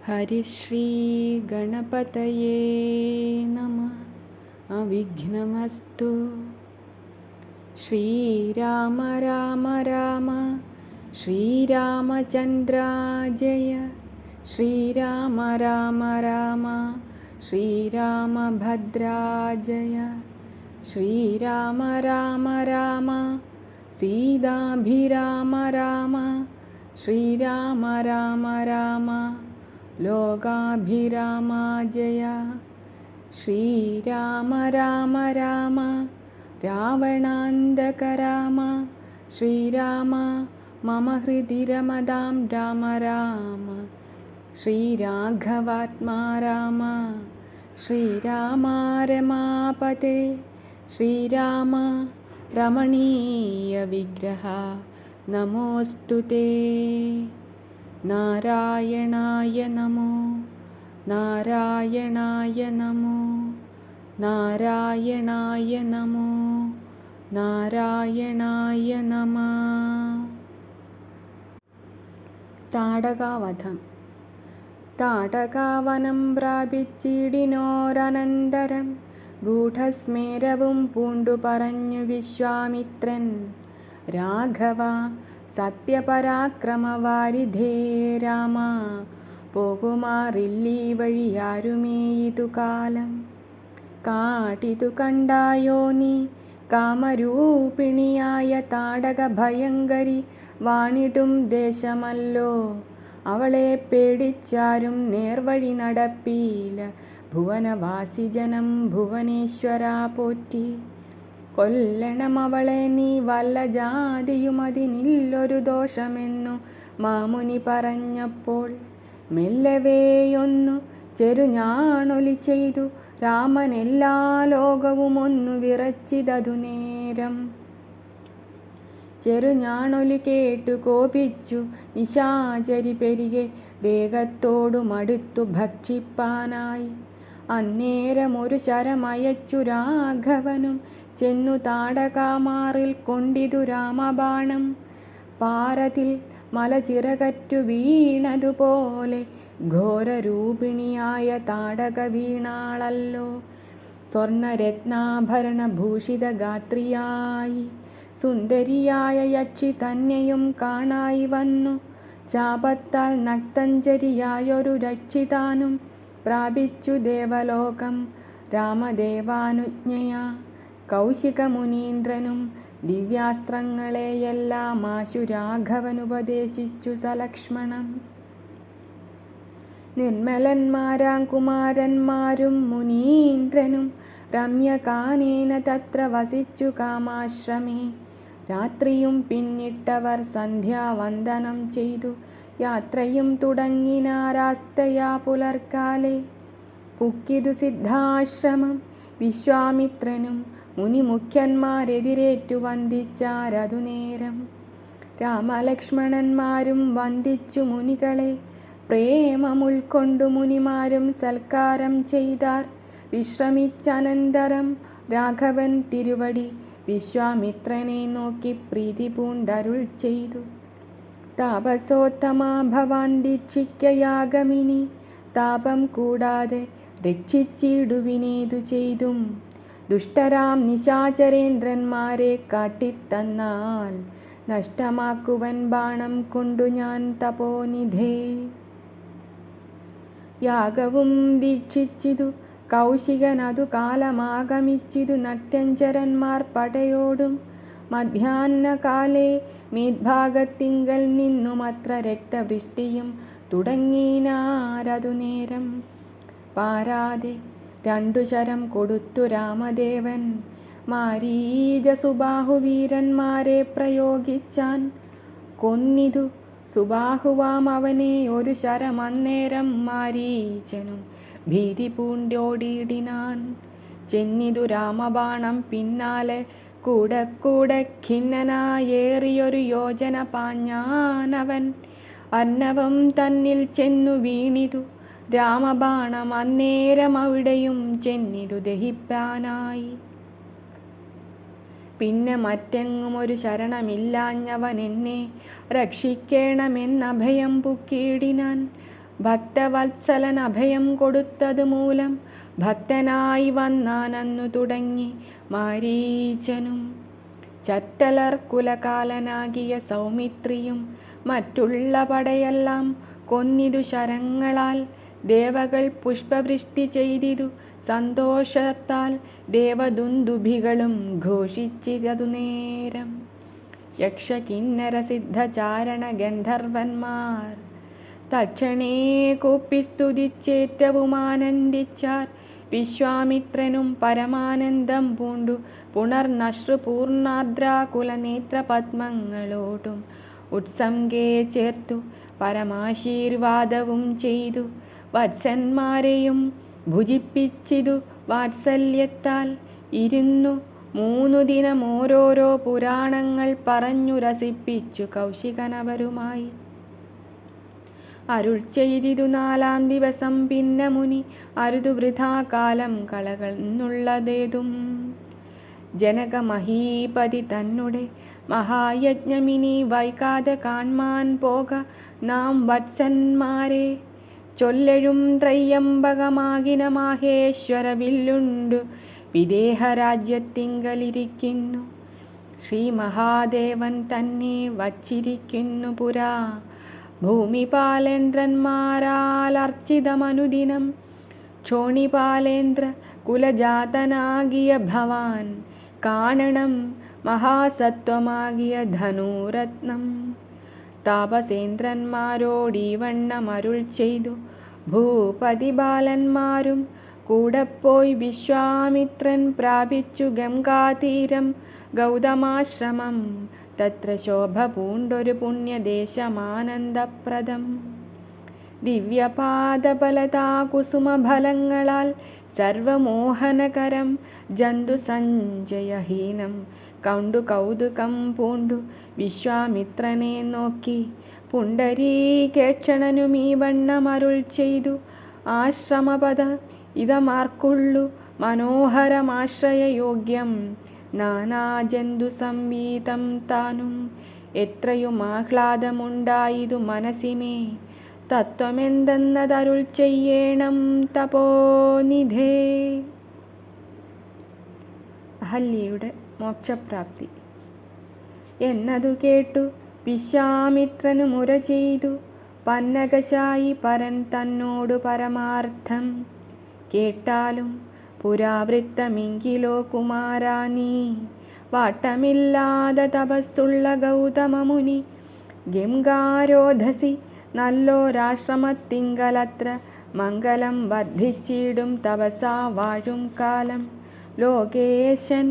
ഹരിശ്രീ ഗണപതയേ നമഃ. അവിഘ്നമസ്തു. ശ്രീരാമ രാമ രാമ ശ്രീരാമചന്ദ്ര ജയ. ശ്രീരാമ രാമ രാമ ശ്രീരാമഭദ്രാ ജയ. ശ്രീരാമ രാമ രാമ സീതാഭിരാമ രാമ. ശ്രീരാമ രാമ രാമ ലോകാഭിരാമ ജയ. ശ്രീരാമ രാമ രാമ രാവണാന്തക രാമ. ശ്രീരാമ മമ ഹൃദി രമതാം രാമ രാമ. ശ്രീരാഘവാത്മാ രാമ. ശ്രീരാമ രമാപതേ. ശ്രീരാമ രമണീയ വിഗ്രഹ നമോസ്തുതേ. നാരായണായ നമോ നാരായണായ നമോ നാരായണായ നമോ നാരായണായ നമഃ. താടകാവധം. താടകാവനം പ്രാപിച്ചിടിനോരനന്തരം ഗൂഢസ്മേരവും പൂണ്ടു പറഞ്ഞു വിശ്വാമിത്രൻ. രാഘവ സത്യപരാക്രമവാരിധേ രാമ, പോകുമാറില്ലീ വഴിയാരുമേ ഇതു കാലം. കാട്ടിതു കണ്ടായോ നീ കാമരൂപിണിയായ താടക ഭയങ്കരി വാണിടും ദേശമല്ലോ. അവളെ പേടിച്ചാരും നേർവഴി നടപ്പീല. ഭുവനവാസി ജനം ഭുവനേശ്വര പോറ്റി. കൊല്ലണം അവളെ നീ വല്ല ജാതിയും അതിനില്ലൊരു ദോഷമെന്നു മാമുനി പറഞ്ഞപ്പോൾ മെല്ലവേയൊന്നു ചെറുഞാണൊലി ചെയ്തു രാമൻ എല്ലാ ലോകവും ഒന്നു വിറച്ചിതതു നേരം. ചെറുഞാണൊലി കേട്ടു കോപിച്ചു നിശാചരി പെരികെ വേഗത്തോടു മടുത്തു ഭക്ഷിപ്പാനായി. അന്നേരം ഒരു ശരമയച്ചു രാഘവനും ചെന്നു താടകാമാറിൽ കൊണ്ടിതു രാമബാണം. പാരതിൽ മലചിറകറ്റു വീണതുപോലെ ഘോരരൂപിണിയായ താടക വീണാളല്ലോ. സ്വർണരത്നാഭരണ ഭൂഷിത ഗാത്രിയായി സുന്ദരിയായ യക്ഷി തന്നെയും കാണായി വന്നു. ശാപത്താൽ നക്തഞ്ചരിയായൊരു രക്ഷിതാനും പ്രാപിച്ചു ദേവലോകം രാമദേവാനുജ്ഞയാ. കൗശിക മുനീന്ദ്രനും ദിവ്യാസ്ത്രങ്ങളെയെല്ലാം ആശു രാഘവനുപദേശിച്ചു സലക്ഷ്മണം. നിർമ്മലന്മാരാം കുമാരന്മാരും മുനീന്ദ്രനും രമ്യകാനേന തത്ര വസിച്ചു കാമാശ്രമേ. രാത്രിയും പിന്നിട്ടവർ സന്ധ്യാവന്ദനം ചെയ്തു യാത്രയും തുടങ്ങിനാരാസ്തയാ പുലർക്കാലെ. പുക്കിതു സിദ്ധാശ്രമം വിശ്വാമിത്രനും മുനിമുഖ്യന്മാരെതിരേറ്റു വന്ദിച്ചാരതു നേരം. രാമലക്ഷ്മണന്മാരും വന്ദിച്ചു മുനികളെ പ്രേമമുൾക്കൊണ്ടു മുനിമാരും സൽക്കാരം ചെയ്താർ. വിശ്രമിച്ചനന്തരം രാഘവൻ തിരുവടി വിശ്വാമിത്രനെ നോക്കി പ്രീതി പൂണ്ടരുൾ ചെയ്തു. താപസോത്തമാ ഭവാൻ ദീക്ഷിക്കയാഗമിനി. താപം കൂടാതെ രക്ഷിച്ചിടുവിനേതു ചെയ്തും. ദുഷ്ടരാം നിശാചരേന്ദ്രന്മാരെ കാട്ടിത്തന്നാൽ നഷ്ടമാക്കുവൻ ബാണം കൊണ്ടു ഞാൻ തപോനിധേ. യാഗവും ദീക്ഷിച്ചിതു കൗശികനതു കാലമാഗമിച്ചിതു നക്തഞ്ചരന്മാർ പടയോടും. മധ്യാഹ്നകാലേ മീദ്ഭാഗത്തിങ്കൽ നിന്നുമത്ര രക്തവൃഷ്ടിയും തുടങ്ങിനാരതു നേരം. പാരാതെ രണ്ടു ശരം കൊടുത്തു രാമദേവൻ മാരീച സുബാഹുവീരന്മാരെ പ്രയോഗിച്ചാൻ. കൊന്നിതു സുബാഹുവാം അവനെ ഒരു ശരമന്നേരം മാരീചനും ഭീതി പൂണ്ടോടിയിടിനാൻ. ചെന്നിതു രാമബാണം പിന്നാലെ കൂടെ കൂടെ ഖിന്നനായേറിയൊരു യോജന പാഞ്ഞാനവൻ. അർണവം തന്നിൽ ചെന്നു വീണിതു രാമബാണം അന്നേരം അവിടെയും ചെന്നിതു ദഹിപ്പാനായി. പിന്നെ മറ്റെങ്ങും ഒരു ശരണമില്ലാഞ്ഞവൻ എന്നെ രക്ഷിക്കണമെന്നഭയം പുക്കിയിടിനാൻ. ഭക്തവത്സലൻ അഭയം കൊടുത്തതു മൂലം ഭക്തനായി വന്നാനന്നു തുടങ്ങി മാരീചനും. ചറ്റലർ കുലകാലനാകിയ സൗമിത്രിയും മറ്റുള്ള പടയെല്ലാം കൊന്നിതു ശരങ്ങളാൽ. ദേവകൾ പുഷ്പവൃഷ്ടി ചെയ്തിതു സന്തോഷത്താൽ. ദേവദുന്ദുഭികളും ഘോഷിച്ചിതതു നേരം. യക്ഷ കിന്നര സിദ്ധചാരണ ഗന്ധർവന്മാർ തക്ഷണേ കൂപ്പി സ്തുതിച്ചേറ്റവും ആനന്ദിച്ചാർ. വിശ്വാമിത്രനും പരമാനന്ദം പൂണ്ടു പുണർനശ്രുപൂർണാദ്രാകുലനേത്ര പത്മങ്ങളോടും ഉത്സംഗേ ചേർത്തു പരമാശീർവാദവും ചെയ്തു. വത്സന്മാരെയും ഭുജിപ്പിച്ചിതു വാത്സല്യത്താൽ. ഇരുന്നു 3 ദിനം ഓരോരോ പുരാണങ്ങൾ പറഞ്ഞു രസിപ്പിച്ചു കൗശികനവരുമായി. അരുൾ ചെയ്തിതു 4-ാം ദിവസം പിന്നെ മുനി അരുതു വൃഥാകാലം കളകൾന്നുള്ളതേതും. ജനക മഹീപതി തന്നെ മഹായജ്ഞമിനി വൈകാതെ കാൺമാൻ പോക നാം വത്സന്മാരെ. ചൊല്ലഴും ത്രയ്യംബകമാകിന മാഹേശ്വര വില്ലുണ്ടു വിദേഹരാജ്യത്തിങ്കലിരിക്കുന്നു. ശ്രീ മഹാദേവൻ തന്നെ വച്ചിരിക്കുന്നു പുരാ. ഭൂമിപാലേന്ദ്രന്മാരാലർച്ചിതമനുദിനം ക്ഷോണിപാലേന്ദ്ര കുലജാതനാകിയ ഭവാൻ. കാണണം മഹാസത്വമാകിയ ധനുരത്നം. താപസേന്ദ്രന്മാരോടീവണ്ണമരുൾ ചെയ്തു ഭൂപതി ബാലന്മാരും കൂടെപ്പോയി. വിശ്വാമിത്രൻ പ്രാപിച്ചു ഗംഗാതീരം ഗൗതമാശ്രമം. തത്ര ശോഭ പൂണ്ടൊരു പുണ്യദേശമാനന്ദപ്രദം. ദിവ്യപാദബലതാ കുസുമഫലങ്ങളാൽ സർവമോഹനകരം ജന്തു സഞ്ചയഹീനം. കണ്ടു കൗതുകം പൂണ്ടു വിശ്വാമിത്രനെ നോക്കി പുണ്ടരീകേക്ഷണനുമീ വണ്ണമരുൾ ചെയ്തു. ആശ്രമപദ ഇതമാർക്കുള്ളു മനോഹരമാശ്രയയോഗ്യം. നാനാജന്തു സംവീതം താനും എത്രയും ആഹ്ലാദമുണ്ടായിതു മനസ്സിമേ. തത്വമെന്തെന്നതരുൾ ചെയ്യേണം തപോനിധേ. അഹല്യയുടെ മോക്ഷപ്രാപ്തി എന്നതു കേട്ടു വിശ്വാമിത്രനു മുര ചെയ്തു. പന്നകശായി പരൻ തന്നോടു പരമാർത്ഥം. കേട്ടാലും പുരാവൃത്തമെങ്കിലോ കുമാരാ നീ. വാട്ടമില്ലാതെ തപസ്സുള്ള ഗൗതമമുനി ഗംഗാരോധസി നല്ലോരാശ്രമത്തിങ്കലത്ര മംഗലം വർദ്ധിച്ചിടും തപസാ വാഴും കാലം. ലോകേശൻ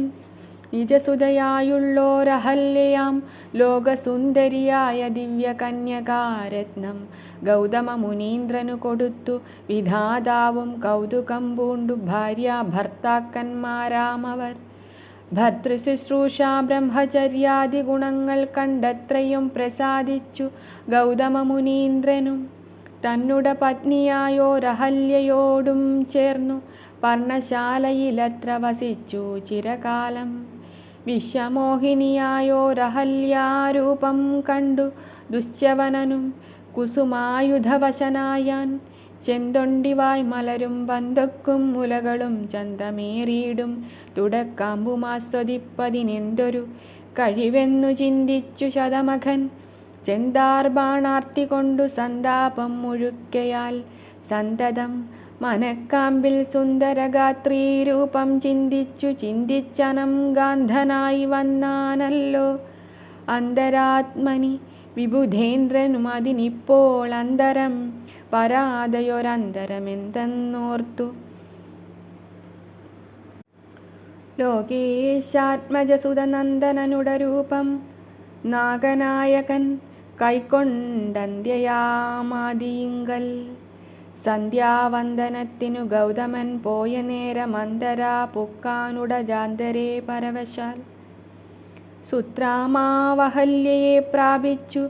നിജസുതയായുള്ളോരഹല്യയാം ലോകസുന്ദരിയായ ദിവ്യകന്യകാരത്നം ഗൗതമ മുനീന്ദ്രനു കൊടുത്തു. വിധാതാവും കൗതുകം പൂണ്ടു ഭാര്യാഭർത്താക്കന്മാരാമവർ. ഭർതൃശുശ്രൂഷ ബ്രഹ്മചര്യാദി ഗുണങ്ങൾ കണ്ടത്രയും പ്രസാദിച്ചു ഗൗതമ മുനീന്ദ്രനും. തന്നുട പത്നിയായോരഹല്യയോടും ചേർന്നു പർണശാലയിലത്ര വസിച്ചു ചിരകാലം. വിശ്വമോഹിനിയായോരഹല്യാരൂപം കണ്ടു ദുശ്യവനനും കുസുമായുധവശനായാൻ. ചെന്തൊണ്ടിവായ് മലരും പന്തൊക്കും മുലകളും ചന്തമേറിയിടും തുടക്കാമ്പുമാസ്വദിപ്പതിനെന്തൊരു കഴിവെന്നു ചിന്തിച്ചു ശതമഖൻ. ചെന്താർബാണാർത്തി കൊണ്ടു സന്താപം മുഴുക്കയാൽ സന്തതം മനക്കാമ്പിൽ സുന്ദരഗാത്രീരൂപം ചിന്തിച്ചു ചിന്തിച്ചനം ഗാന്ധനായി വന്നാനല്ലോ അന്തരാത്മനി. വിബുധേന്ദ്രനും അതിനിപ്പോൾ അന്തരം പരാതയൊരന്തരമെന്തെന്നോർത്തു. ലോകേശാത്മജസുതനന്ദനനുടരൂപം നാഗനായകൻ കൈക്കൊണ്ടന്ത്യയാമാദിയിങ്കൽ. സന്ധ്യാവന്ദനത്തിനു ഗൗതമൻ പോയ നേരമന്തരാ പുക്കാനുടജാന്തരേ പരവശാൽ. സുത്രാമാവഹല്യയെ പ്രാപിച്ചു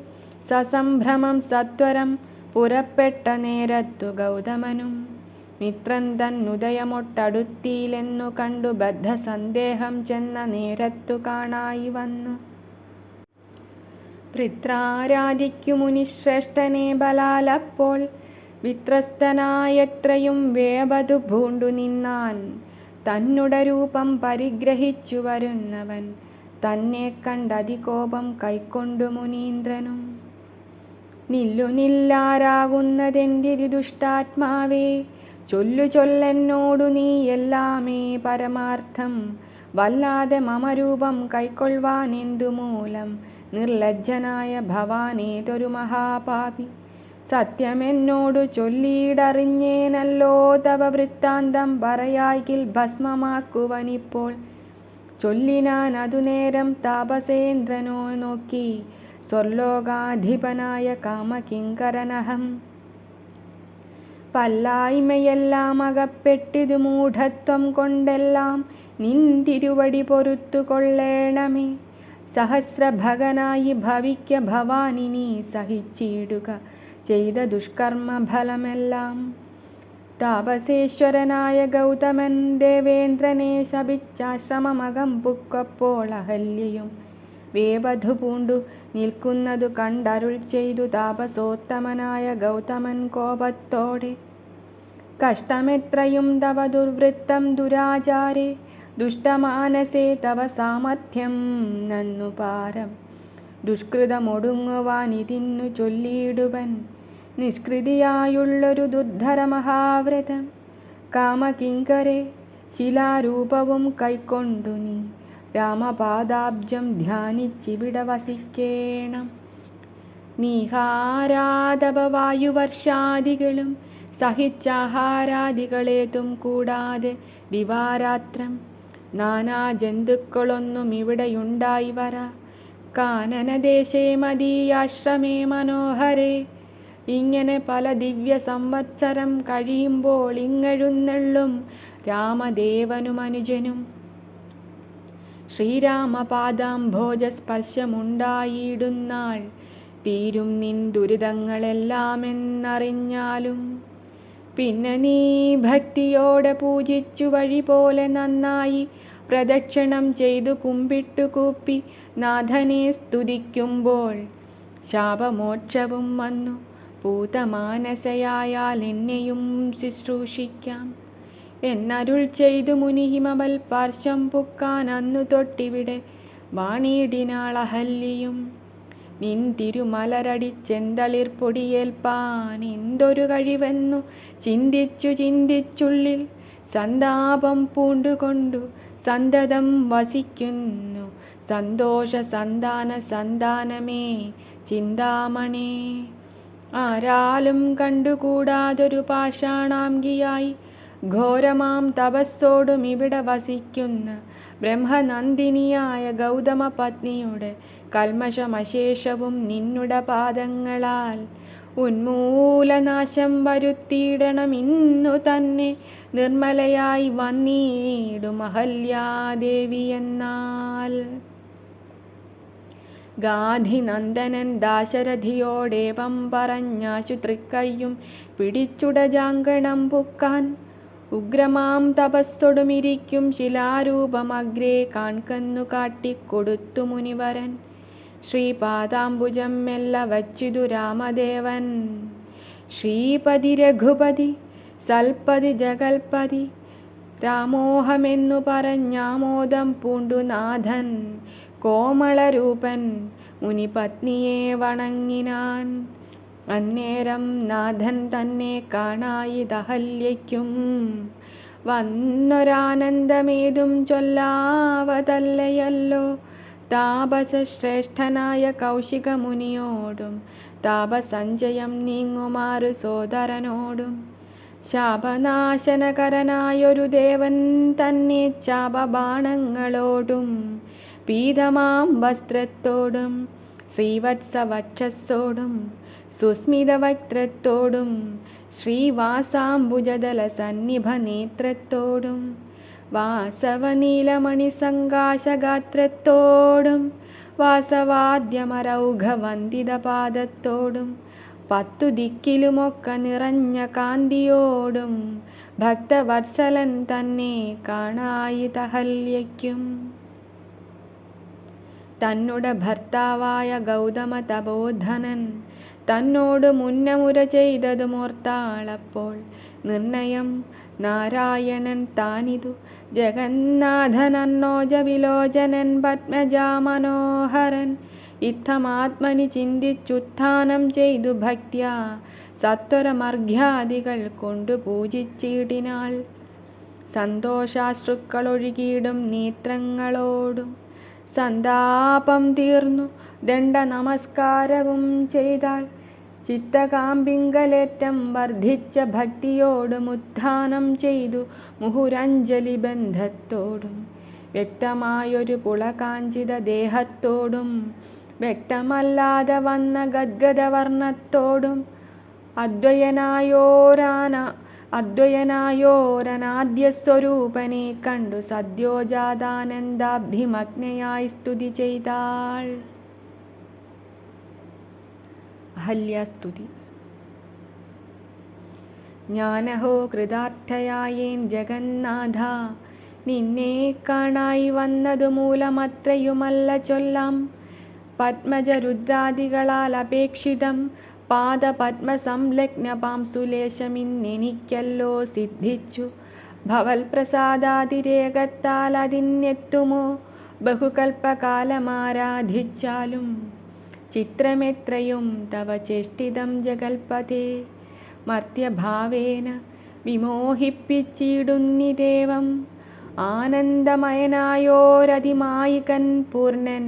സസംഭ്രമം സത്വരം പുറപ്പെട്ട നേരത്തു ഗൗതമനും. മിത്രൻ തന്നുദയമൊട്ടടുത്തിയിലെന്നു കണ്ടു ബദ്ധസന്ദേഹം ചെന്ന നേരത്തു കാണായി വന്നു. വൃത്രാരാധിക്കു മുനിശ്രേഷ്ഠനെ ബലാലപ്പോൾ വിത്രസ്തനായത്രയും വേപതു പൂണ്ടു നിന്നാൻ. തന്നുട രൂപം പരിഗ്രഹിച്ചു വരുന്നവൻ തന്നെ കണ്ടതികോപം കൈക്കൊണ്ടു മുനീന്ദ്രനും. നില്ലു നില്ലാരാകുന്നതെന്തിരി ദുഷ്ടാത്മാവേ, ചൊല്ലു ചൊല്ലെന്നോടു നീ എല്ലാമേ പരമാർത്ഥം. വല്ലാതെ മമരൂപം കൈക്കൊള്ളുവാനെന്തു മൂലം, നിർലജ്ജനായ ഭവാനേതൊരു മഹാപാപി. സത്യമെന്നോടു ചൊല്ലിയിടറിഞ്ഞേനല്ലോ തവ വൃത്താന്തം, പറയായ്കിൽ ഭസ്മമാക്കുവനിപ്പോൾ. ചൊല്ലിനാൻ അതുനേരം താപസേന്ദ്രനോ നോക്കി, സ്വർലോകാധിപനായ കാമകിങ്കരനഹം. പല്ലായ്മയെല്ലാം അകപ്പെട്ടിതു മൂഢത്വം കൊണ്ടെല്ലാം, നിൻ തിരുവടി പൊറുത്തു കൊള്ളേണമേ. സഹസ്രഭകനായി ഭവിക്ക ഭവാനിനി, സഹിച്ചിടുക ചെയ്ത ദുഷ്കർമ്മ ഫലമെല്ലാം. താപസേശ്വരനായ ഗൗതമൻ ദേവേന്ദ്രനെ ശപിച്ചാശ്രമമകം പുക്കപ്പോൾ, അഹല്യയും വേപധു പൂണ്ടു നിൽക്കുന്നതു കണ്ടരുൾ ചെയ്തു താപസോത്തമനായ ഗൗതമൻ കോപത്തോടെ. കഷ്ടമെത്രയും തവ ദുർവൃത്തം ദുരാചാരേ, ദുഷ്ടമാനസേ തവ സാമർഥ്യം നന്നു പാരം. ദുഷ്കൃതമൊടുങ്ങുവാനിതിന്നു ചൊല്ലിയിടുവൻ, നിഷ്കൃതിയായുള്ളൊരു ദുർധര മഹാവ്രതം. കാമകിങ്കരെ, ശിലാരൂപവും കൈക്കൊണ്ടു നീ രാമപാദാബ്ജം ധ്യാനിച്ചിവിട വസിക്കേണം. നീഹാരാതപവായുവർഷാദികളും സഹിച്ചാഹാരാദികളേതും കൂടാതെ ദിവാരാത്രം നാനാജന്തുക്കളൊന്നും ഇവിടെയുണ്ടായി വര. കാനനദേശേ മദീയാശ്രമേ മനോഹരേ, ഇങ്ങനെ പല ദിവ്യ സംവത്സരം കഴിയുമ്പോൾ ഇങ്ങെഴുന്നള്ളും രാമദേവനും അനുജനും. ശ്രീരാമപാദാംഭോജസ്പർശമുണ്ടായിടുന്നാൾ, തീരും നിൻ ദുരിതങ്ങളെല്ലാമെന്നറിഞ്ഞാലും. പിന്നെ നീ ഭക്തിയോടെ പൂജിച്ചു വഴി പോലെ നന്നായി പ്രദക്ഷിണം ചെയ്തു കുമ്പിട്ടു കൂപ്പി നാഥനെ സ്തുതിക്കുമ്പോൾ, ശാപമോക്ഷവും വന്നു പൂതമാനസയായാൽ എന്നെയും ശുശ്രൂഷിക്കാം എന്നരുൾ ചെയ്തു മുനി ഹിമവൽ പാർശ്വം പുക്കാൻ അന്നു തൊട്ടിവിടെ വാണിയിടിനാൾ അഹല്യയും. നിൻ തിരുമലരടിച്ചെന്തളിർ പൊടിയേൽപ്പാൻ എന്തൊരു കഴിവെന്നു ചിന്തിച്ചു ചിന്തിച്ചുള്ളിൽ സന്താപം പൂണ്ടുകൊണ്ടു സന്തതം വസിക്കുന്നു സന്തോഷ സന്താന സന്താനമേ ചിന്താമണേ. ആരാലും കണ്ടുകൂടാതൊരു പാഷാണാംഗിയായി ഘോരമാം തപസ്സോടും ഇവിടെ വസിക്കുന്ന ബ്രഹ്മനന്ദിനിയായ ഗൗതമ പത്നിയുടെ കൽമഷമശേഷവും നിന്നുടെ പാദങ്ങളാൽ ഉന്മൂലനാശം വരുത്തിയിടണം. ഇന്നു തന്നെ നിർമ്മലയായി വന്നിടും അഹല്യാദേവി എന്നാൽ. ഗാധിനന്ദനൻ ദാശരഥിയോടേവം പറഞ്ഞാശു തൃക്കയ്യും പിടിച്ചുടജാങ്കണം പുക്കാൻ. ഉഗ്രമാം തപസ്സൊടുമിരിക്കും ശിലാരൂപമഗ്രേ കാൺകന്നു കാട്ടിക്കൊടുത്തു മുനിവരൻ. ശ്രീപാദാംബുജം മെല്ല വച്ചിതു രാമദേവൻ. ശ്രീപതി രഘുപതി സൽപതി ജഗൽപതി രാമോഹമെന്നു പറഞ്ഞാമോദം പൂണ്ടു നാഥൻ. കോമളരൂപൻ മുനിപത്നിയെ വണങ്ങിനാൻ. അന്നേരം നാഥൻ തന്നെ കാണായിതഹല്യയ്ക്കും വന്നൊരാനന്ദമേതും ചൊല്ലാവതല്ലയല്ലോ. താപസശ്രേഷ്ഠനായ കൗശിക മുനിയോടും താപസഞ്ചയം നീങ്ങുമാറു സോദരനോടും ശാപനാശനകരനായൊരു ദേവൻ തന്നെ ചാപബാണങ്ങളോടും പീതമാം വസ്ത്രത്തോടും ശ്രീവത്സവക്ഷസ്സോടും സുസ്മിതവക്ത്രത്തോടും ശ്രീവാസാംബുജദല സന്നിഭ നേത്രത്തോടും വാസവനീലമണി സങ്കാശഗാത്രത്തോടും വാസവാദ്യമരൗഘവന്ദിതപാദത്തോടും 10 ദിക്കിലുമൊക്കെ നിറഞ്ഞ കാന്തിയോടും ഭക്തവത്സലൻ തന്നെ കാണായിതഹല്യയ്ക്കും. തന്നുടെ ഭർത്താവായ ഗൗതമ തപോധനൻ തന്നോട് മുന്നമുര ചെയ്തതുമോർത്താളപ്പോൾ നിർണയം നാരായണൻ താനിതു ജഗന്നാഥനന്നോജ വിലോചനൻ പത്മജാമനോഹരൻ ഇത്തമാത്മനി ചിന്തിച്ചുത്ഥാനം ചെയ്തു ഭക്ത്യാ സത്വരമർഘ്യാദികൾ കൊണ്ടു പൂജിച്ചിടിനാൾ. സന്തോഷാശ്രുക്കളൊഴുകിയിടും നേത്രങ്ങളോടും സന്താപം തീർന്നു ദണ്ഡ നമസ്കാരവും ചെയ്താൾ. ചിത്തകാമ്പിങ്കലേറ്റം വർദ്ധിച്ച ഭക്തിയോടും ഉത്ഥാനം ചെയ്തു മുഹുരഞ്ജലി ബന്ധത്തോടും വ്യക്തമായൊരു പുളകാഞ്ചിത ദേഹത്തോടും വ്യക്തമല്ലാതെ വന്ന ഗദ്ഗദവർണ്ണത്തോടും അദ്വയനായോരനാദ്യസ്വരൂപനെ കണ്ടു സദ്യോജാതാനന്ദാബ്ധിമഗ്നയായി സ്തുതി ചെയ്താൾ. അഹല്യാസ്തുതി. ഞാനഹോ കൃതാർത്ഥയായേൻ ജഗന്നാഥ, നിന്നെ കാണായി വന്നതു മൂലമത്രയുമല്ല ചൊല്ലാം. പത്മജരുദ്രാദികളാൽ അപേക്ഷിതം പാദപത്മസംലഗ്ന പാംസുലേശമിന്നെനിക്കല്ലോ സിദ്ധിച്ചു. ഭവൽ പ്രസാദാതിരേകത്താൽ അതിനെത്തുമോ ബഹുകൽപ്പകാലമാരാധിച്ചാലും. ചിത്രമെത്രയും തവ ചേഷ്ടിതം ജഗൽപതേ, മർത്യഭാവേന വിമോഹിപ്പിച്ചിടുന്നിദേവം. ആനന്ദമയനായോരതിമായികൻ പൂർണ്ണൻ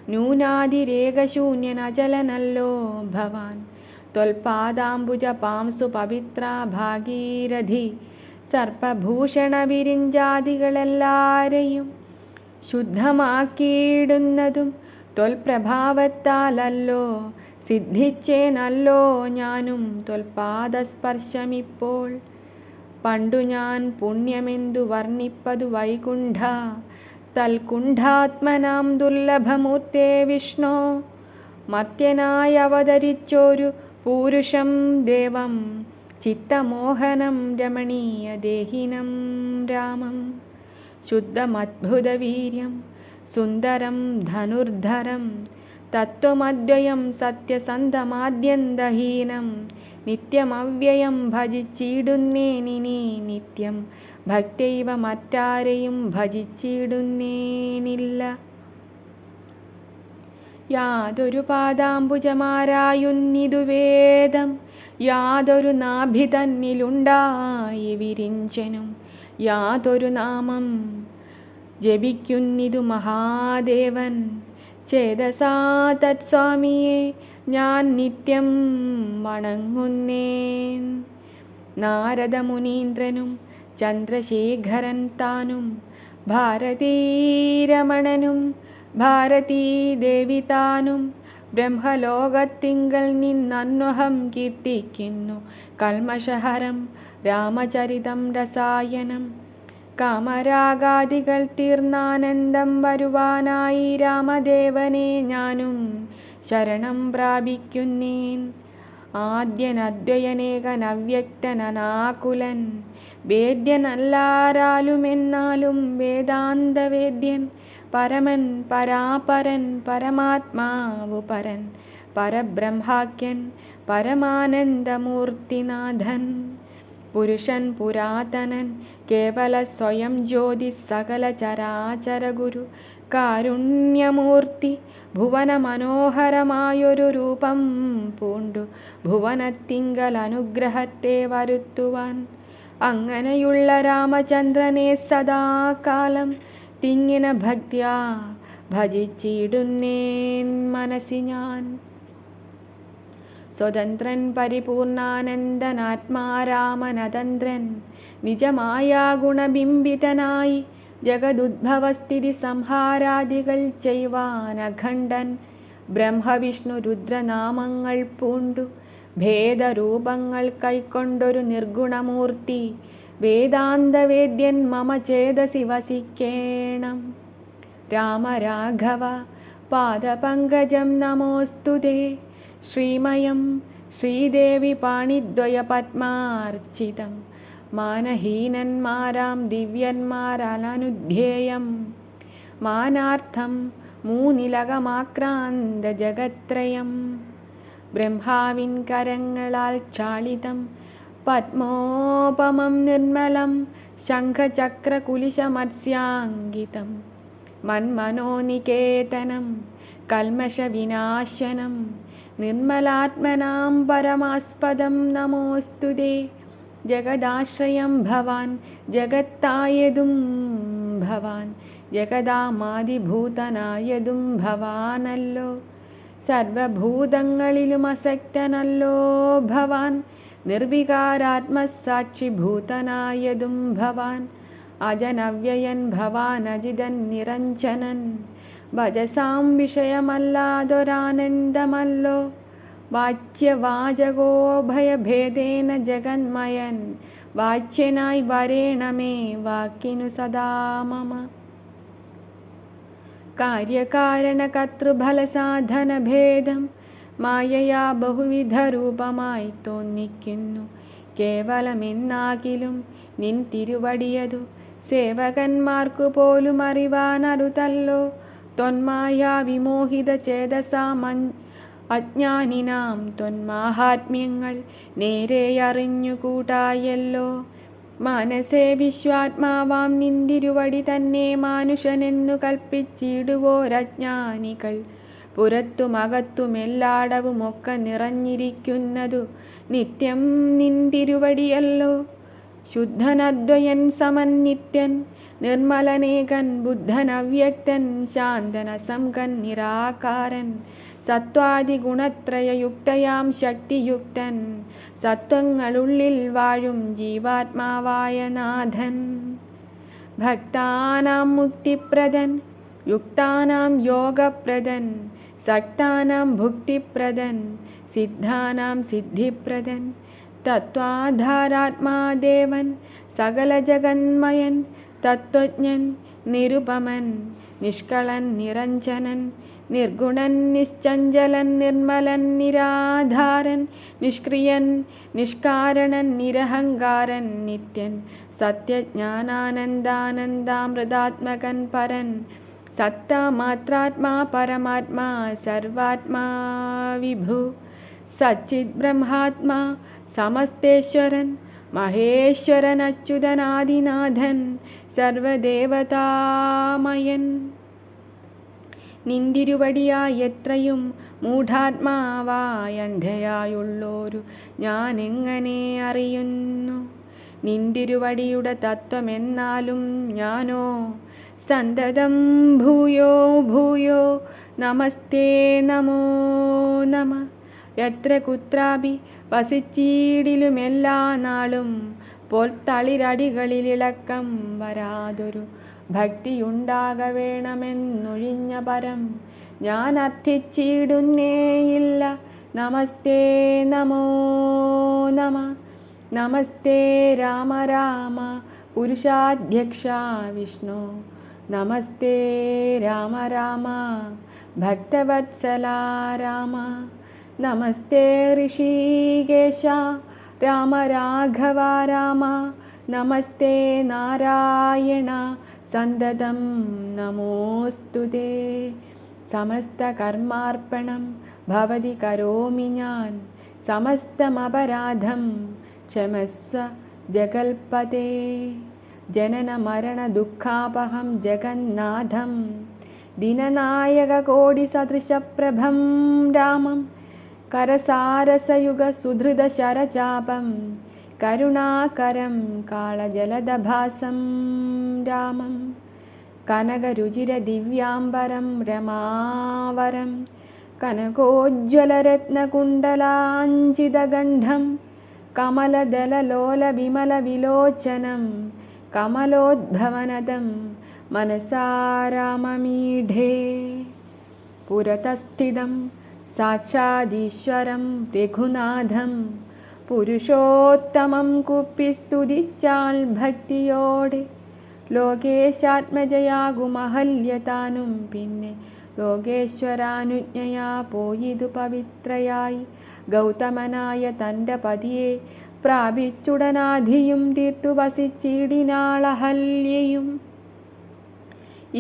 ന്യൂനാതിരേകശൂന്യൻ അചലനല്ലോ ഭവാൻ. ത്വൽപാദാംബുജ പാംസു പവിത്ര ഭാഗീരഥി സർപ്പഭൂഷണ വിരിഞ്ചാദികളെല്ലാരെയും ശുദ്ധമാക്കിയിടുന്നതും ത്വൽപ്രഭാവത്താലല്ലോ. സിദ്ധിച്ചേനല്ലോ ഞാനും ത്വൽപാദസ്പർശമിപ്പോൾ. പണ്ടു ഞാൻ പുണ്യമെന്തു വർണ്ണിപ്പതു വൈകുണ്ഠ, തൽകുണ്ഠാത്മനാം ദുർലഭമൂർത്തേ വിഷ്ണോ. മർത്യനായി അവതരിച്ചോരു പൂരുഷം ദേവം, ചിത്തമോഹനം രമണീയ ദേഹിനം രാമം. ശുദ്ധമദ്ഭുതവീര്യം സുന്ദരം ധനുർധരം, തത്വമദ്വയം സത്യസന്ധമാദ്യന്തഹീനം. നിത്യമവ്യയം ഭജിച്ചിടുന്നേനിനി നിത്യം, ഭക്തൈവ മറ്റാരെയും ഭജിച്ചിടുന്നേനില്ല. യാതൊരു പാദാംബുജമാരായുന്നിതു വേദം, യാതൊരു നാഭി തന്നിലുണ്ടായി വിരിഞ്ചനും. യാതൊരു നാമം ജപിക്കുന്നിതു മഹാദേവൻ, ചേതസാ തത്സ്വാമിയെ ഞാൻ നിത്യം വണങ്ങുന്നേൻ. നാരദമുനീന്ദ്രനും ചന്ദ്രശേഖരൻ താനും ഭാരതീരമണനും ഭാരതീദേവി താനും ബ്രഹ്മലോകത്തിങ്കൽ നിന്നന്വഹം കീർത്തിക്കുന്നു കൽമഷഹരം രാമചരിതം രസായനം. കാമരാഗാദികൾ തീർന്നാനന്ദം വരുവാനായി രാമദേവനെ ഞാനും ശരണം പ്രാപിക്കുന്നേൻ. ആദ്യനദ്വയനേകനവ്യക്തനാകുലൻ, വേദ്യനല്ലാരാലുമെന്നാലും വേദാന്തവേദ്യൻ. പരമൻ പരാപരൻ പരമാത്മാവു പരൻ, പരബ്രഹ്മാഖ്യൻ പരമാനന്ദമൂർത്തിനാഥൻ. പുരുഷൻ പുരാതനൻ കേവല സ്വയം ജ്യോതി സകല ചരാചര ഗുരു കാരുണ്യമൂർത്തി. ഭുവന മനോഹരമായൊരു രൂപം പൂണ്ടു ഭുവനത്തിങ്കൽ അനുഗ്രഹത്തെ വരുത്തുവാൻ. അങ്ങനെയുള്ള രാമചന്ദ്രനെ സദാകാലം തിങ്ങിന ഭക്ത്യാ ഭജിച്ചിടുന്നേൻ മനസ്സി ഞാൻ. സ്വതന്ത്രൻ പരിപൂർണാനന്ദനാത്മാരാമനതന്ത്രൻ, നിജമായാ ഗുണബിംബിതനായി ജഗദുദ്ഭവസ്ഥിതി സംഹാരാദികൾ ചെയ്വാനഖണ്ഡൻ. ബ്രഹ്മവിഷ്ണു രുദ്രനാമങ്ങൾ പൂണ്ടു ഭേദരൂപങ്ങൾ കൈക്കൊണ്ടൊരു നിർഗുണമൂർത്തി. വേദാന്തവേദ്യൻ മമ ചേതസി വസിക്കേണം. രാമരാഘവ പാദപങ്കജം നമോസ്തുതേ. ശ്രീമയം ശ്രീദേവി പാണിദ്വയ പത്മാർച്ചിതം, മാനഹീനന്മാരാം ദിവ്യന്മാരാലനുധ്യേയം. മാനാർത്ഥം മൂനിലകമാക്രാന്ത ജഗത്രയം, ബ്രഹ്മാവിൻ കരങ്ങളാൽ ക്ഷാളിതം പത്മോപമം നിർമ്മലം ശംഖചക്രകുലിശമത്സ്യാങ്കിതം മന്മനോനികേതനം കൽമഷവിനാശനം നിർമ്മലാത്മനാം പരമാസ്പദം നമോസ്തുതേ. ജഗദാശ്രയം ഭവാൻ ജഗത്തായതും ഭവാൻ ജഗദാമാദിഭൂതനായതും ഭവാനല്ലോ. സർവഭൂതങ്ങളിലും അസക്തനല്ലോ ഭവാൻ നിർവികാരാത്മസാക്ഷിഭൂതനായതും ഭവാൻ. അജനവ്യയൻ ഭവാൻ അജിതൻ നിരഞ്ജനൻ ഭജസാം വിഷയമല്ലാതൊരാനന്ദമല്ലോ. വാച്യവാചകോഭയഭേദേന ജഗന്മയൻ വാച്യനായി വരേണമേ വാക്കിനു സദാ മമ. കാര്യകാരണകർത്തൃഫലസാധനഭേദം മായയാ ബഹുവിധരൂപമായി തോന്നിക്കുന്നു. കേവലമെന്നാകിലും നിൻ തിരുവടിയതു സേവകന്മാർക്കു പോലും അറിവാനറുതല്ലോ. ത്വന്മായാ വിമോഹിത ചേതസാം അജ്ഞാനിനാം ത്വന്മാഹാത്മ്യങ്ങൾ നേരെ അറിഞ്ഞുകൂടായല്ലോ. മനസേ വിശ്വാത്മാവാം നിന്തിരുവടി തന്നെ മാനുഷനെന്നു കൽപ്പിച്ചിടുവോരജ്ഞാനികൾ പുറത്തുമകത്തുമെല്ലാടവുമൊക്കെ നിറഞ്ഞിരിക്കുന്നതു നിത്യം നിന്തിരുവടിയല്ലോ. ശുദ്ധനദ്വയൻ സമൻ നിത്യൻ നിർമ്മലനേകൻ ബുദ്ധൻ അവ്യക്തൻ ശാന്തന സംകൻ നിരാകാരൻ സത്വാദിഗുണത്രയയുക്തയാം ശക്തിയുക്തൻ സത്വങ്ങളുള്ളിൽ വാഴും ജീവാത്മാവായ നാഥൻ. ഭക്താനാം മുക്തിപ്രദൻ യുക്താനാം യോഗപ്രദൻ സക്താനാം ഭുക്തിപ്രദൻ സിദ്ധാനാം സിദ്ധിപ്രദൻ തത്വാധാരാത്മാദേവൻ സകല ജഗന്മയൻ തത്വജ്ഞൻ നിരുപമൻ നിഷ്കളൻ നിരഞ്ജനൻ നിർഗുണൻ നിശ്ചഞ്ചലൻ നിർമ്മലൻ നിരാധാരൻ നിഷ്ക്രിയൻ നിഷ്കാരണൻ നിരഹങ്കാരൻ നിത്യൻ സത്യജ്ഞാനാനന്ദാനന്ദാമൃതാത്മകൻ പരൻ സത്താമാത്രാത്മാ പരമാത്മാ സർവാത്മാ വിഭു സച്ചിത് ബ്രഹ്മാത്മാ സമസ്തേശ്വരൻ മഹേശ്വരൻ അച്യുതനാദിനാഥൻ സർവദേവതാമയൻ. നിന്തിരുവടിയായി എത്രയും മൂഢാത്മാവായന്ധയായുള്ളോരു ഞാനെങ്ങനെ അറിയുന്നു. നിന്തിരുവടിയുടെ തത്വമെന്നാലും ഞാനോ സന്തതം ഭൂയോ ഭൂയോ നമസ്തേ നമോ നമ. എത്ര കുത്രാപി വസിച്ചീടിലുമെല്ലാ നാളും പോൽത്തളിരടികളിലിളക്കം വരാതൊരു ഭക്തിയുണ്ടാക വേണമെന്നൊഴിഞ്ഞ പരം ഞാൻ അർത്ഥിച്ചിടുന്നേയില്ല. നമസ്തേ നമോ നമ. നമസ്തേ രാമ രാമ പുരുഷാധ്യക്ഷ വിഷ്ണു. നമസ്തേ രാമ രാമ ഭക്തവത്സല രാമ. നമസ്തേ ഋഷികേശ രാമ രാഘവ രാമ. നമസ്തേ നാരായണ സന്തതം നമോസ്തുതേ. സമസ്തകർമാർപ്പണം ഭവതി കരോമി ഞാൻ. സമസ്തമപരാധം ക്ഷമസ്വ ജഗൽപതേ. ജനന മരണ ദുഃഖാപഹം ജഗന്നാഥം ദിനനായകകോടിസദൃശപ്രഭം രാമം. കരസാരസയുഗ സുധൃതശരചാപം കരുണാകരം കാളജലദഭാസം രാമം. കനകരുചിരദിവ്യാംബരം രമാവരം കനകോജ്വലരത്നകുണ്ടലാഞ്ചിതഗണ്ഡം കമലദലലോലവിമലവിലോചനം കമലോദ്ഭവനദം മനസാ രാമമീഢേ. പുരതസ്ഥിതം സാക്ഷാദീശ്വരം രഘുനാഥം പുരുഷോത്തമം കുപ്പിസ്തുതിച്ചാൽ ഭക്തിയോടെ ലോകേശാത്മജയാകുമഹല്യതാനും പിന്നെ ലോകേശ്വരാനുജ്ഞയാ പോയിതു പവിത്രയായി ഗൗതമനായ തൻ്റെ പതിയെ പ്രാപിച്ചുടനാധിയും തീർത്തു വസിച്ചിടിനാളഹല്യയും.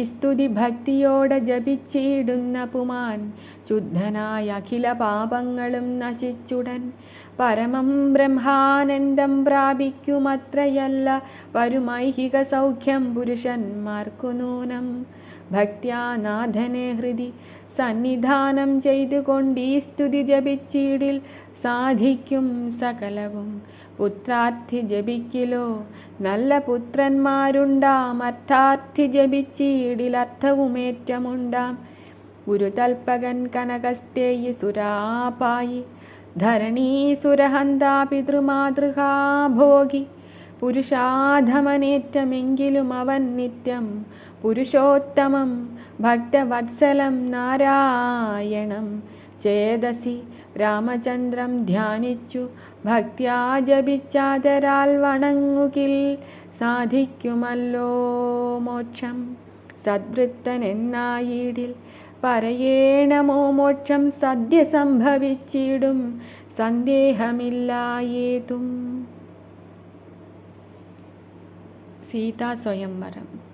സ്തുതി ഭക്തിയോടെ ജപിച്ചിടുന്ന പുമാൻ ശുദ്ധനായ അഖില പാപങ്ങളും നശിച്ചുടൻ പരമം ബ്രഹ്മാനന്ദം പ്രാപിക്കുമത്രയല്ല പരുമൈഹിക സൗഖ്യം പുരുഷന്മാർക്കു നൂനം. ഭക്ത്യാനാഥനെ ഹൃദി സന്നിധാനം ചെയ്തുകൊണ്ടീ സ്തുതി ജപിച്ചിടിൽ സാധിക്കും സകലവും. പുത്രാർത്ഥി ജപിക്കിലോ നല്ല പുത്രന്മാരുണ്ടാം, അർത്ഥാർത്ഥി ജപിച്ചിടിൽ അർത്ഥവുമേറ്റമുണ്ടാം. ഗുരുതൽപകൻ കനകസ്തേയി സുരാപായി ധരണീസുരഹന്താ പിതൃമാതൃകാ ഭോഗി. പുരുഷാധമനേറ്റമെങ്കിലും അവൻ നിത്യം പുരുഷോത്തമം ഭക്തവത്സലം നാരായണം ചേതസി രാമചന്ദ്രം ധ്യാനിച്ചു ഭക്ത്യാ ജപിച്ചാദരാൽ വണങ്ങുകിൽ സാധിക്കുമല്ലോ മോക്ഷം. സദ്വൃത്തനെന്നായിടിൽ പറയേണമോ മോക്ഷം സദ്യ സംഭവിച്ചിടും സന്ദേഹമില്ലായേതും. സീതാസ്വയംവരം.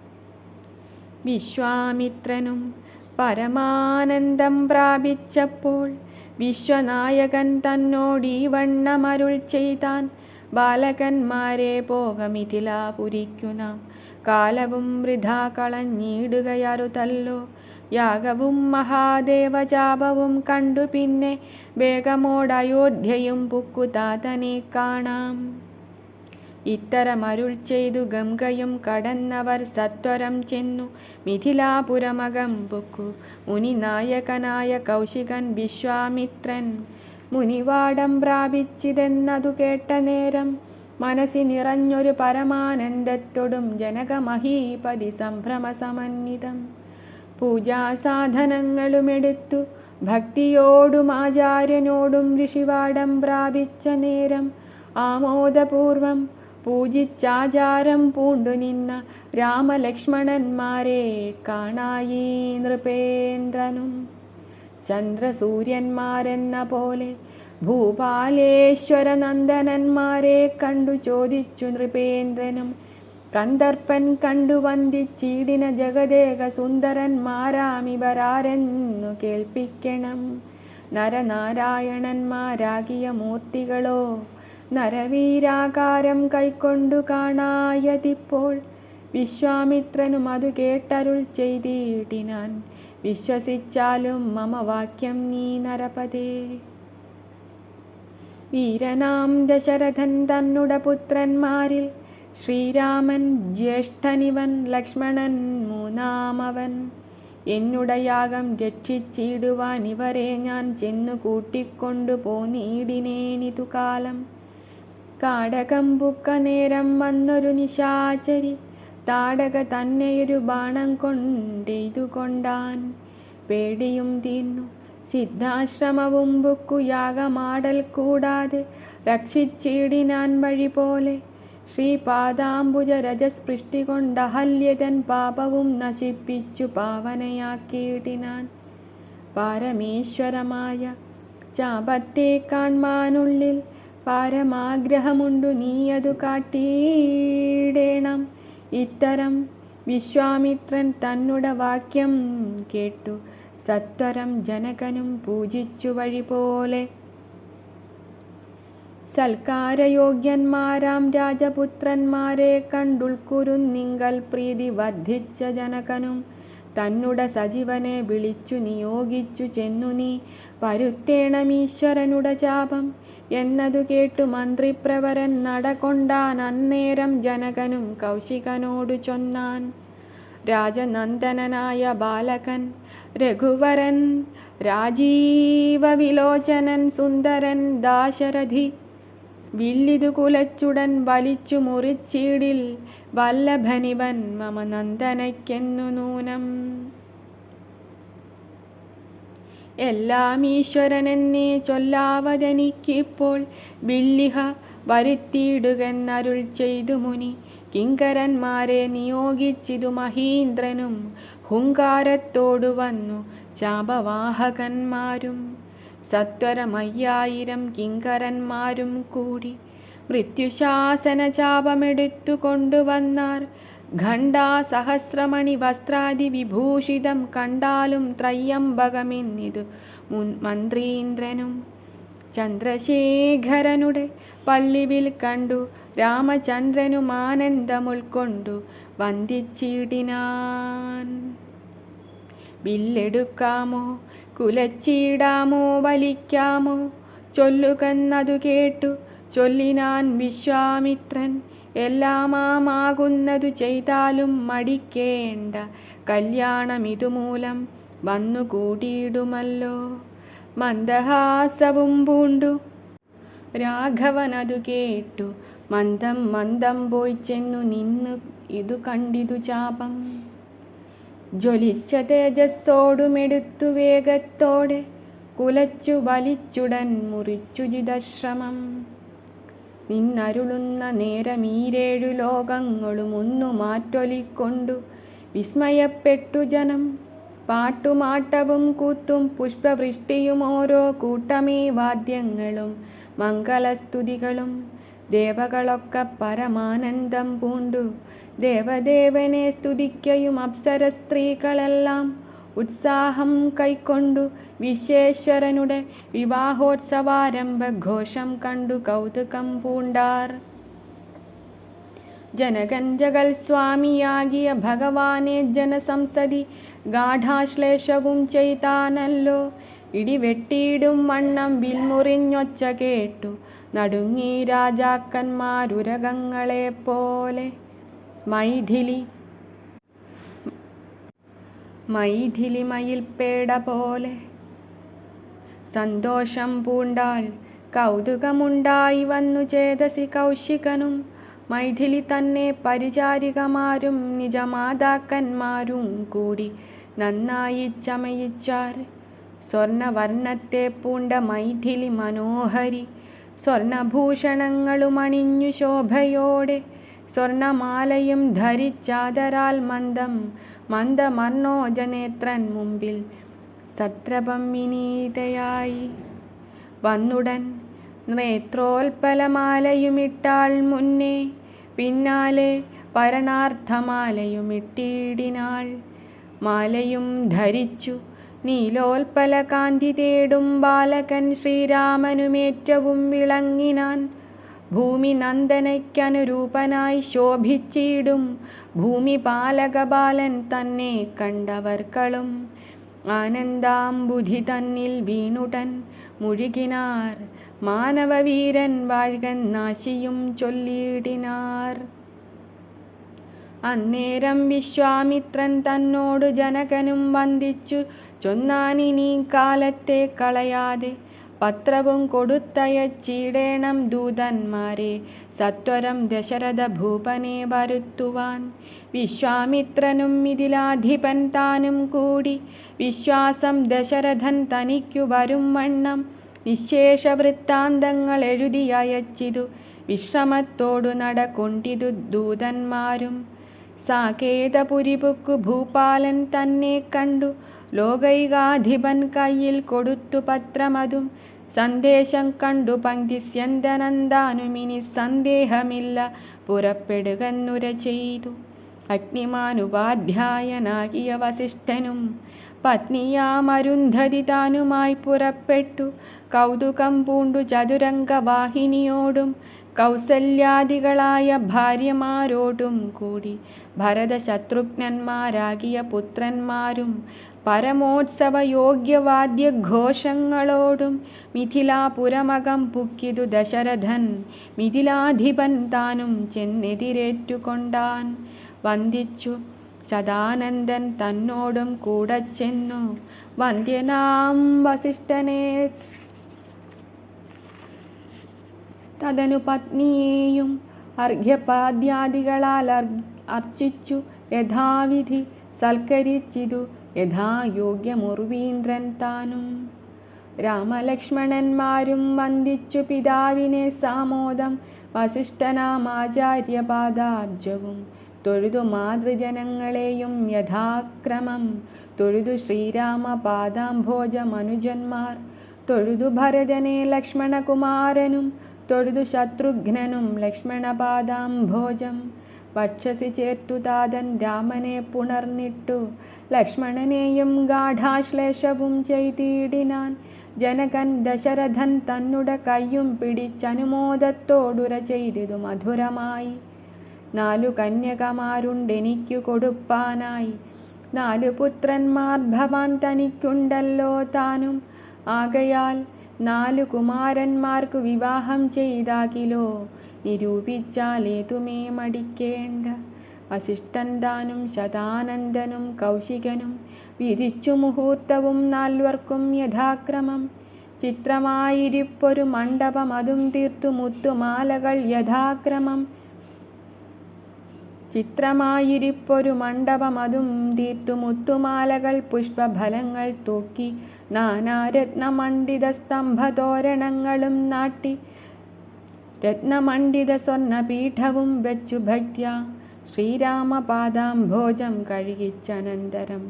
വിശ്വാമിത്രനും പരമാനന്ദം പ്രാപിച്ചപ്പോൾ വിശ്വനായകൻ തന്നോടീ വണ്ണമരുൾ ചെയ്താൻ. ബാലകന്മാരെ പോക മിഥിലാപുരിക്കു നാം, കാലവും വൃഥാ കളഞ്ഞിടുകയറുതല്ലോ. യാഗവും മഹാദേവജാപവും കണ്ടു പിന്നെ വേഗമോടയോധ്യയും പുക്കുതാതനെ കാണാം. ഇത്തരമരുൾ ചെയ്തു ഗംഗയും കടന്നവർ സത്വരം ചെന്നു മിഥിലാപുരമകം പുക്കു. മുനിനായകനായ കൗശികൻ വിശ്വാമിത്രൻ മുനിവാടം പ്രാപിച്ചിതെന്നതു കേട്ട നേരം മനസ്സി നിറഞ്ഞൊരു പരമാനന്ദത്തോടും ജനകമഹീപതി സംഭ്രമസമന്വിതം. പൂജാസാധനങ്ങളുമെടുത്തു ഭക്തിയോടും ആചാര്യനോടും ഋഷിവാടം പ്രാപിച്ച നേരം ആമോദപൂർവം പൂജിച്ചാചാരം പൂണ്ടു നിന്ന രാമലക്ഷ്മണന്മാരെ കാണായി നൃപേന്ദ്രനും. ചന്ദ്രസൂര്യന്മാരെന്ന പോലെ ഭൂപാലേശ്വരനന്ദനന്മാരെ കണ്ടു ചോദിച്ചു നൃപേന്ദ്രനും. കന്ദർപ്പൻ കണ്ടു വന്ദിച്ചിടിന ജഗദേക സുന്ദരന്മാരാമിവരാരെന്നു കേൾപ്പിക്കണം. നരനാരായണന്മാരാകിയ മൂർത്തികളോ നരവീരാകാരം കൈക്കൊണ്ടു കാണായതിപ്പോൾ. വിശ്വാമിത്രനും അതു കേട്ടരുൾ ചെയ്തിടിനാൻ. വിശ്വസിച്ചാലും മമ വാക്യം നീ നരപതേ. വീരനാം ദശരഥൻ തന്നുട പുത്രന്മാരിൽ ശ്രീരാമൻ ജ്യേഷ്ഠനിവൻ, ലക്ഷ്മണൻ മൂന്നാമവൻ. എന്നുട യാഗം രക്ഷിച്ചിടുവാൻ ഇവരെ ഞാൻ ചെന്നു കൂട്ടിക്കൊണ്ടു പോന്നീടിനേനിതു കാലം. കാടകം പുക്ക നേരം വന്നൊരു നിശാചരി താടക തന്നെയൊരു ബാണം കൊണ്ടെയ്തുകൊണ്ടാൻ. പേടിയും തീർന്നു സിദ്ധാശ്രമവും പുക്കു യാഗമാടൽ കൂടാതെ രക്ഷിച്ചിടിനാൻ വഴി പോലെ. ശ്രീപാദാംബുജ രജസ്പൃഷ്ടി കൊണ്ടഹല്യതൻ പാപവും നശിപ്പിച്ചു പാവനയാക്കിയിടിനാൻ. പാരമേശ്വരമായ ചാപത്തെ കാൺമാനുള്ളിൽ പാരമാഗ്രഹമുണ്ടു നീയതു കാട്ടിയിടേണം. ഇത്തരം വിശ്വാമിത്രൻ തന്നുട വാക്യം കേട്ടു സത്വരം ജനകനും പൂജിച്ചു വഴി പോലെ. സൽക്കാരയോഗ്യന്മാരാം രാജപുത്രന്മാരെ കണ്ടുൾക്കുരുന്നിങ്കൽ പ്രീതി വർദ്ധിച്ച ജനകനും തന്നുട സജീവനെ വിളിച്ചു നിയോഗിച്ചു ചെന്നു നീ പരുത്തേണമീശ്വരനുട ചാപം എന്നതു കേട്ടു മന്ത്രിപ്രവരൻ നടകൊണ്ടാൻ. അന്നേരം ജനകനും കൗശികനോടു ചൊന്നാൻ. രാജനന്ദനായ ബാലകൻ രഘുവരൻ, രാജീവ വിലോചനൻ സുന്ദരൻ ദാശരഥി, വില്ലിതു കുലച്ചുടൻ വലിച്ചു മുറിച്ചിടിൽ വല്ലഭനിവൻ മമ നന്ദനയ്ക്കെന്നു നൂനം. എല്ലാം ഈശ്വരനെന്നേ ചൊല്ലാവതെനിക്കിപ്പോൾ വില്ലിഹ വരുത്തിയിടുകെന്നരുൾ ചെയ്തു മുനി. കിങ്കരന്മാരെ നിയോഗിച്ചിതു മഹീന്ദ്രനും ഹുങ്കാരത്തോടു വന്നു ചാപവാഹകന്മാരും. സത്വരമയ്യായിരം കിങ്കരന്മാരും കൂടി മൃത്യുശാസന ചാപമെടുത്തു കൊണ്ടുവന്നാർ. ഘണ്ടാസഹസ്രമണി വസ്ത്രാദിവിഭൂഷിതം കണ്ടാലും ത്രയ്യംബകമെന്നിതു മന്ത്രീന്ദ്രനും. ചന്ദ്രശേഖരനുടെ പള്ളിവിൽ കണ്ടു രാമചന്ദ്രനും ആനന്ദമുൾക്കൊണ്ടു വന്ദിച്ചിടിനാൻ. വില്ലെടുക്കാമോ കുലച്ചിടാമോ വലിക്കാമോ ചൊല്ലുകന്നതു കേട്ടു ചൊല്ലിനാൻ വിശ്വാമിത്രൻ. എല്ലാമാകുന്നതു ചെയ്താലും മടിക്കേണ്ട, കല്യാണമിതുമൂലം വന്നു കൂടിയിടുമല്ലോ. മന്ദഹാസവും പൂണ്ടു രാഘവനതു കേട്ടു മന്ദം മന്ദം പോയി ചെന്നു നിന്നു ഇതു കണ്ടിതു ചാപം. ജ്വലിച്ച തേജസ്സോടുമെടുത്തു വേഗത്തോടെ കുലച്ചു വലിച്ചുടൻ മുറിച്ചു ജിതശ്രമം. നിന്നരുളുന്ന നേരമീരേഴു ലോകങ്ങളും ഒന്നു മാറ്റൊലിക്കൊണ്ടു വിസ്മയപ്പെട്ടു ജനം. പാട്ടുമാട്ടവും കൂത്തും പുഷ്പവൃഷ്ടിയും ഓരോ കൂട്ടമേ വാദ്യങ്ങളും മംഗളസ്തുതികളും. ദേവകളൊക്കെ പരമാനന്ദം പൂണ്ടു ദേവദേവനെ സ്തുതിക്കയും അപ്സര സ്ത്രീകളെല്ലാം ഉത്സാഹം കൈക്കൊണ്ടു വിശ്വേശ്വരനുടെ വിവാഹോത്സവാരംഭ ഘോഷം കണ്ടു കൗതുകം പൂണ്ടാർ. ജനകഞ്ചകൾ സ്വാമിയാകിയ ഭഗവാനെ ജനസംസതി ഗാഠാശ്ലേഷവും ചെയ്താനല്ലോ. ഇടിവെട്ടിയിടും വണ്ണം വിൽമുറിഞ്ഞൊച്ച കേട്ടു നടുങ്ങി രാജാക്കന്മാരുരകങ്ങളെ പോലെ. മൈഥിലി മയിൽപ്പേട പോലെ സന്തോഷം പൂണ്ടാൾ. കൗതുകമുണ്ടായി വന്നു ചേതസി കൗശികനും. മൈഥിലി തന്നെ പരിചാരികമാരും നിജമാതാക്കന്മാരും കൂടി നന്നായി ചമയിച്ചാർ. സ്വർണവർണ്ണത്തെ പൂണ്ട മൈഥിലി മനോഹരി സ്വർണഭൂഷണങ്ങളും അണിഞ്ഞു ശോഭയോടെ സ്വർണമാലയും ധരിച്ചാദരാൽ മന്ദം മന്ദമർണോജനേത്രൻ മുമ്പിൽ സത്രപം വിനീതയായി വന്നുടൻ. നേത്രോൽപലമാലയുമിട്ടാൾ മുന്നേ പിന്നാലെ പരണാർത്ഥമാലയുമിട്ടിടിനാൾ. മാലയും ധരിച്ചു നീലോൽപല കാന്തി തേടും ബാലകൻ ശ്രീരാമനുമേറ്റവും വിളങ്ങിനാൻ. ഭൂമി നന്ദനയ്ക്കനുരൂപനായി ശോഭിച്ചിടും ഭൂമിപാലകബാലൻ തന്നെ കണ്ടവർക്കളും ആനന്ദാംബുധി തന്നിൽ വീണുടൻ മുഴുകിനാർ. മാനവവീരൻ വാഴ്കന്നാശിയും ചൊല്ലിയിടിനാർ. അന്നേരം വിശ്വാമിത്രൻ തന്നോടു ജനകനും വന്ദിച്ചു ചൊന്നാനിനീ കാലത്തെ കളയാതെ പത്രവും കൊടുത്തയച്ചിടേണം ദൂതന്മാരെ സത്വരം ദശരഥ ഭൂപനെ വരുത്തുവാൻ. വിശ്വാമിത്രനും മിഥിലാധിപൻ താനും കൂടി വിശ്വാസം ദശരഥൻ തനിക്കു വരും വണ്ണം നിശേഷ വൃത്താന്തങ്ങൾ എഴുതി അയച്ചിതു. വിശ്രമത്തോടു നടകൊണ്ടിതു ദൂതന്മാരും. സാകേതപുരിപുക്കു ഭൂപാലൻ തന്നെ കണ്ടു ലോകൈകാധിപൻ കയ്യിൽ കൊടുത്തു പത്രമതും. സന്ദേശം കണ്ടു പങ്ക്തിസ്യന്തനന്ദാനുമിനി സന്ദേഹമില്ല പുറപ്പെടുകന്നുര ചെയ്തു. അഗ്നിമാനുപാധ്യായനാകിയ വസിഷ്ഠനും പത്നിയാമരുന്ധതി താനുമായി പുറപ്പെട്ടു. കൗതുകം പൂണ്ടു ചതുരംഗവാഹിനിയോടും കൗസല്യാദികളായ ഭാര്യമാരോടും കൂടി ഭരതശത്രുഘ്നന്മാരാകിയ പുത്രന്മാരും പരമോത്സവയോഗ്യവാദ്യഘോഷങ്ങളോടും മിഥിലാപുരമകം പുക്കിതു ദശരഥൻ. മിഥിലാധിപൻ താനും ചെന്നെതിരേറ്റുകൊണ്ടാൻ. വന്ദിച്ചു സദാനന്ദൻ തന്നോടും കൂടെ ചെന്നു വന്ദ്യനാം വസിഷ്ഠനെ. തദനു പത്നിയെയും അർഘ്യപാദ്യാദികളാൽ അർച്ചിച്ചു യഥാവിധി സൽക്കരിച്ചിതു യഥായോഗ്യമുർവീന്ദ്രൻ താനും. രാമലക്ഷ്മണന്മാരും വന്ദിച്ചു പിതാവിനെ സാമോദം. വസിഷ്ഠനാമാചാര്യപാദാബ്ജവും തൊഴുതു മാതൃജനങ്ങളെയും യഥാക്രമം. തൊഴുതു ശ്രീരാമപാദാംഭോജമനുജന്മാർ. തൊഴുതു ഭരതനെ ലക്ഷ്മണകുമാരനും. തൊഴുതു ശത്രുഘ്നനും ലക്ഷ്മണപാദാംഭോജം. വക്ഷസി ചേർത്തു താതൻ രാമനെ പുണർന്നിട്ടു. ലക്ഷ്മണനെയും ഗാഢാശ്ലേഷവും ചെയ്തിടിനാൻ. ജനകൻ ദശരഥൻ തന്നുടെ കയ്യും പിടിച്ചനുമോദത്തോടുര ചെയ്തിതു മധുരമായി. 4 കന്യകമാരുണ്ടെനിക്കു കൊടുപ്പാനായി. 4 പുത്രന്മാർ ഭവാൻ തനിക്കുണ്ടല്ലോ താനും. ആകയാൽ 4 കുമാരന്മാർക്കു വിവാഹം ചെയ്താകിലോ നിരൂപിച്ചാലേതുമേ മടിക്കേണ്ട. വസിഷ്ഠൻ താനും ശതാനന്ദനും കൗശികനും വിധിച്ചു മുഹൂർത്തവും 4 യഥാക്രമം. ചിത്രമായിരിപ്പൊരു മണ്ഡപം അതും തീർത്തു മുത്തുമാലകൾ യഥാക്രമം. ചിത്രമായിരിപ്പൊരു മണ്ഡപം അതും തീർത്തു മുത്തുമാലകൾ പുഷ്പഫലങ്ങൾ തൂക്കി നാനാരത്നമണ്ഡിത സ്തംഭതോരണങ്ങളും നാട്ടി. രത്നമണ്ഡിത സ്വർണപീഠവും വെച്ചു ഭക്ത്യാ ശ്രീരാമപാദാംഭോജം കഴുകിച്ചനന്തരം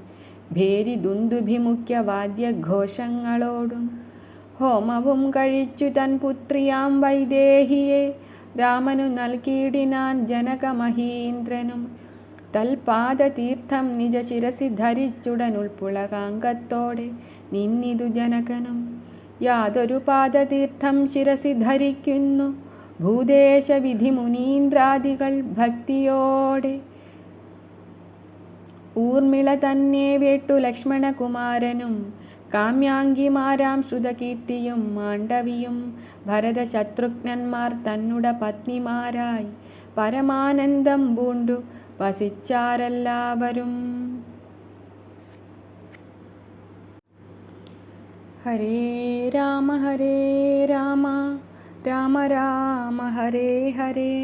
ഭേരി ദുന്ദുഭിമുഖ്യ വാദ്യഘോഷങ്ങളോടും ഹോമവും കഴിച്ചു തൻ പുത്രിയാം വൈദേഹിയെ രാമനു നൽകിയിടിനാൻ ജനകമഹീന്ദ്രനും. തൽപാദതീർത്ഥം നിജ ശിരസി ധരിച്ചുടനുൾപ്പുളകാംഗത്തോടെ നിന്നിതു ജനകനും. യാതൊരു പാദതീർത്ഥം ശിരസി ധരിക്കുന്നു ഭൂദേശവിധി മുനീന്ദ്രാദികൾ ഭക്തിയോടെ. ഊർമിള തന്നെ വേട്ടു ലക്ഷ്മണകുമാരനും കാമ്യാംഗിമാരാം ശ്രുതകീർത്തിയും മാണ്ഡവിയും ഭരതശത്രുഘ്നന്മാർ തന്നുട പത്നിമാരായി പരമാനന്ദം പൂണ്ടു വസിച്ചാരെല്ലാവരും. ഹരേ രാമ രാമ രാമ ഹരേ ഹരേ,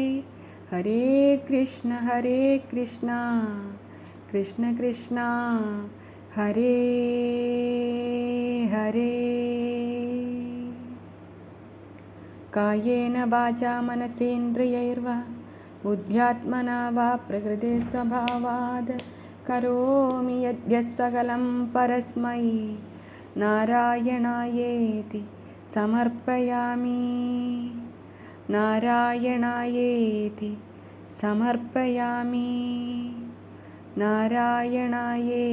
ഹരേ കൃഷ്ണ കൃഷ്ണ കൃഷ്ണ ഹരേ ഹരേ. കായേന വാചാ മനസേന്ദ്രിയൈർവാ ബുദ്ധ്യാത്മനാ വാ പ്രകൃതേ സ്വഭാവാത് കരോമി യദ്യത് സകലം പരസ്മൈ നാരായണായേതി സമർപ്പയാമി. നാരായണായേതി സമർപ്പയാമി. നാരായണായേ